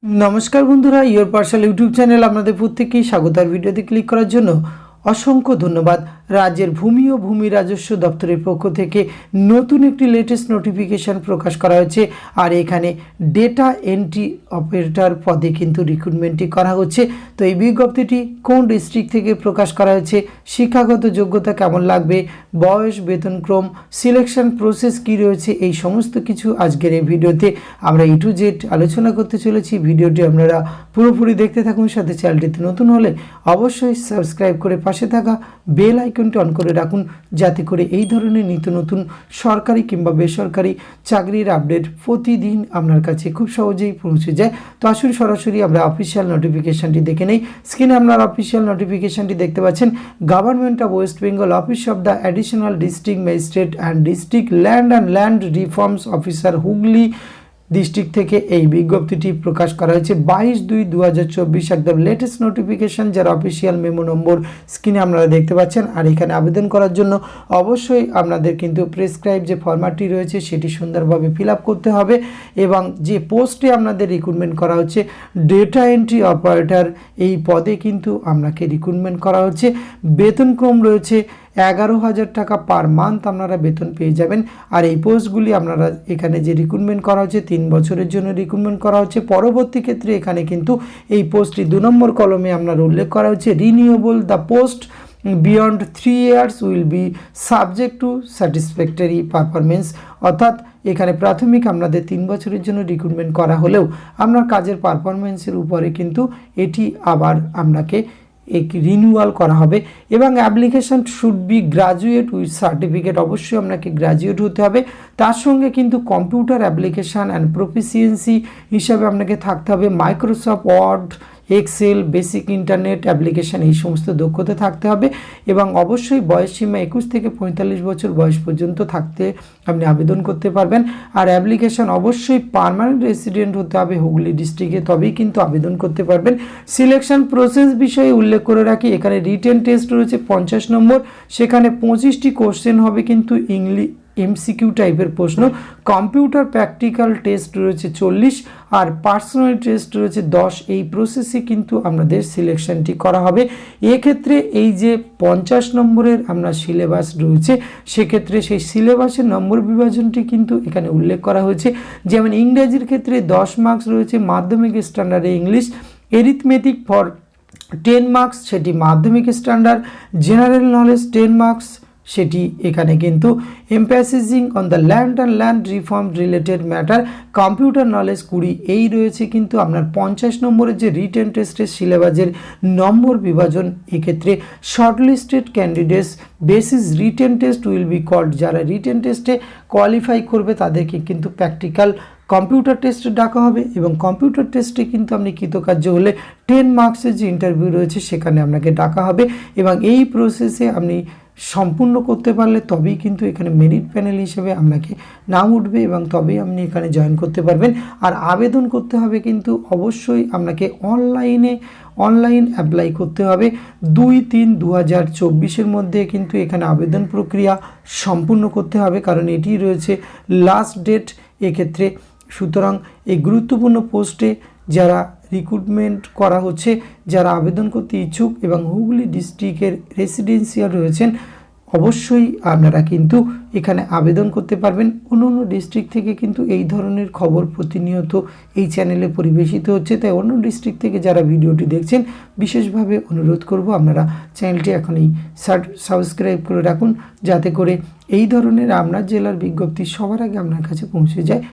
नमस्कार बंधुरा your parcel YouTube channel आपनादेर प्रत्येककेई स्वागत। और भिडियोते क्लिक करार जोन्नो असंख्य धन्यवाद। राज्येर भूमि और भूमि राजस्व दफ्तरेर पक्ष थेके नतून एकटी लेटेस्ट नोटिफिकेशन प्रकाश करा हयेछे और एखाने डेटा एंट्री अपारेटर पदे किन्तु रिक्रुटमेंटटी करा हच्छे। तो एई विज्ञप्तिटी कोन डिस्ट्रिक्ट थेके प्रकाश करा हयेछे, शिक्षागत योग्यता केमन लागबे, बयस, वेतनक्रम, सिलेक्शन प्रसेस कि रयेछे, एई समस्त किछु आजकेर एई भिडियोते आमरा ए टू जेड आलोचना करते चलेछि। भिडियोटी आपनारा पुरोपुरि देखते थाकुन, साथे चैनलटिते नतुन हले अवश्यई सबस्क्राइब करे पाशे थाका बेल आइकनटी अन करे राखुन, जाते करे এই ধরনের নিত্য নতুন সরকারি কিংবা বেসরকারি চাকরির আপডেট প্রতিদিন আপনার কাছে খুব সহজেই পৌঁছে যায়। তো আসুন সরাসরি আমরা অফিশিয়াল নোটিফিকেশনটি দেখে নেই। স্ক্রিনে আপনারা অফিশিয়াল নোটিফিকেশনটি দেখতে পাচ্ছেন। Government of West Bengal office of the additional district magistrate and district land and land reforms officer Hooghly district থেকে এই বিজ্ঞপ্তিটি প্রকাশ করা হয়েছে 22/2/2024 একদম লেটেস্ট নোটিফিকেশন, যার অফিসিয়াল মেমো নম্বর স্ক্রিনে আপনারা দেখতে পাচ্ছেন। আর এখানে আবেদন করার জন্য অবশ্যই আপনাদের কিন্তু প্রেসক্রাইব যে ফরম্যাটটি রয়েছে সেটি সুন্দরভাবে ফিল আপ করতে হবে এবং যে পোস্টে আপনাদের রিক্রুটমেন্ট করা হচ্ছে ডেটা এন্ট্রি অপারেটর, এই পদে কিন্তু আপনাকে রিক্রুটমেন্ট করা হচ্ছে। বেতনক্রম রয়েছে 11,000 টাকা পার মান্থ আপনারা বেতন পেয়ে যাবেন। আর এই পোস্টগুলি আপনারা এখানে যে রিক্রুটমেন্ট করা হচ্ছে 3 বছরের জন্য রিক্রুটমেন্ট করা হচ্ছে। পরবর্তী ক্ষেত্রে এখানে কিন্তু এই পোস্টটি 2 নম্বর কলমে আপনার উল্লেখ করা হচ্ছে renewable the post beyond 3 years will be subject to satisfactory performance. অর্থাৎ এখানে প্রাথমিক আপনাদের 3 বছরের জন্য রিক্রুটমেন্ট করা হলেও আপনার কাজের পারফরমেন্সের উপরে কিন্তু এটি আবার আপনাকে एक रिन्यूअल करा होबे एवं application should be graduate with certificate, अवश्य आपनाके ग्राजुएट होते होबे। तार संगे किन्तु कम्पिউটার एप्लीकेशन एंड प्रोफिशिएंसि हिसाबे आपनाके थाकते होबे Microsoft word, excel, basic internet application এই সমস্ত দক্ষতা থাকতে হবে এবং অবশ্যই বয়স সীমা 21 থেকে 45 বছর বয়স পর্যন্ত থাকতে আপনি আবেদন করতে পারবেন। আর অ্যাপ্লিকেশন অবশ্যই পার্মানেন্ট রেসিডেন্ট হতে হবে হুগলি ডিস্ট্রিক্টে, তবেই কিন্তু আবেদন করতে পারবেন। সিলেকশন প্রসেস বিষয়ে উল্লেখ করে রাখি, এখানে রিটেন টেস্ট রয়েছে 50 নম্বর, সেখানে 25টি কোশ্চেন হবে কিন্তু ইংলিশ এমসিকিউ টাইপের প্রশ্ন। কম্পিউটার প্র্যাকটিক্যাল টেস্ট রয়েছে 40 আর পার্সোনাল টেস্ট রয়েছে 10। এই প্রসেসে কিন্তু আপনাদের সিলেকশনটি করা হবে। এক্ষেত্রে এই যে 50 নম্বরের আপনার সিলেবাস রয়েছে সেক্ষেত্রে সেই সিলেবাসের নম্বর বিভাজনটি কিন্তু এখানে উল্লেখ করা হয়েছে। যেমন ইংরেজির ক্ষেত্রে 10 মার্কস রয়েছে মাধ্যমিক স্ট্যান্ডার্ডে ইংলিশ, এরিথমেটিক ফর 10 মার্কস সেটি মাধ্যমিক স্ট্যান্ডার্ড, জেনারেল নলেজ 10 মার্কস সেটি এখানে কিন্তু emphasising on the land and land reform related matter, computer knowledge 20। এই রয়েছে কিন্তু আপনার 50 নম্বরের যে রিটেন টেস্টের সিলেবাসের নম্বর বিভাজন। এক্ষেত্রে shortlisted candidates basis written test will be called, যারা রিটেন টেস্টে কোয়ালিফাই করবে তাদেরকে কিন্তু প্র্যাকটিক্যাল কম্পিউটার টেস্টে ডাকা হবে এবং কম্পিউটার টেস্টে কিন্তু আপনি কৃতকার্য হলে 10 মার্কসের যে ইন্টারভিউ রয়েছে সেখানে আপনাকে ডাকা হবে এবং এই প্রসেসে আপনি সম্পূর্ণ করতে পারলে তবেই কিন্তু এখানে মেরিট প্যানেল হিসেবে আপনাকে নাম উঠবে এবং তবেই আপনি এখানে জয়েন করতে পারবেন। আর আবেদন করতে হবে কিন্তু অবশ্যই আপনাকে অনলাইন অ্যাপ্লাই করতে হবে 2/3/2024 মধ্যে কিন্তু এখানে আবেদন প্রক্রিয়া সম্পূর্ণ করতে হবে, কারণ এটি রয়েছে লাস্ট ডেট এক্ষেত্রে। সুতরাং এই গুরুত্বপূর্ণ পোস্টে যারা রিক্রুটমেন্ট করা হচ্ছে, যারা আবেদন করতে ইচ্ছুক এবং হুগলি ডিস্ট্রিক্টের রেসিডেন্সিয়াল রয়েছেন অবশ্যই আপনারা কিন্তু এখানে আবেদন করতে পারবেন। অন্য ডিস্ট্রিক্ট থেকে কিন্তু এই ধরনের খবর প্রতিনিয়ত এই চ্যানেলে পরিবেশিত হচ্ছে, তাই অন্য ডিস্ট্রিক্ট থেকে যারা ভিডিওটি দেখছেন বিশেষভাবে অনুরোধ করব আপনারা চ্যানেলটি এখনই সাবস্ক্রাইব করে রাখুন, যাতে করে এই ধরনের আপনার জেলার বিজ্ঞপ্তি সবার আগে আপনার কাছে পৌঁছে যায়।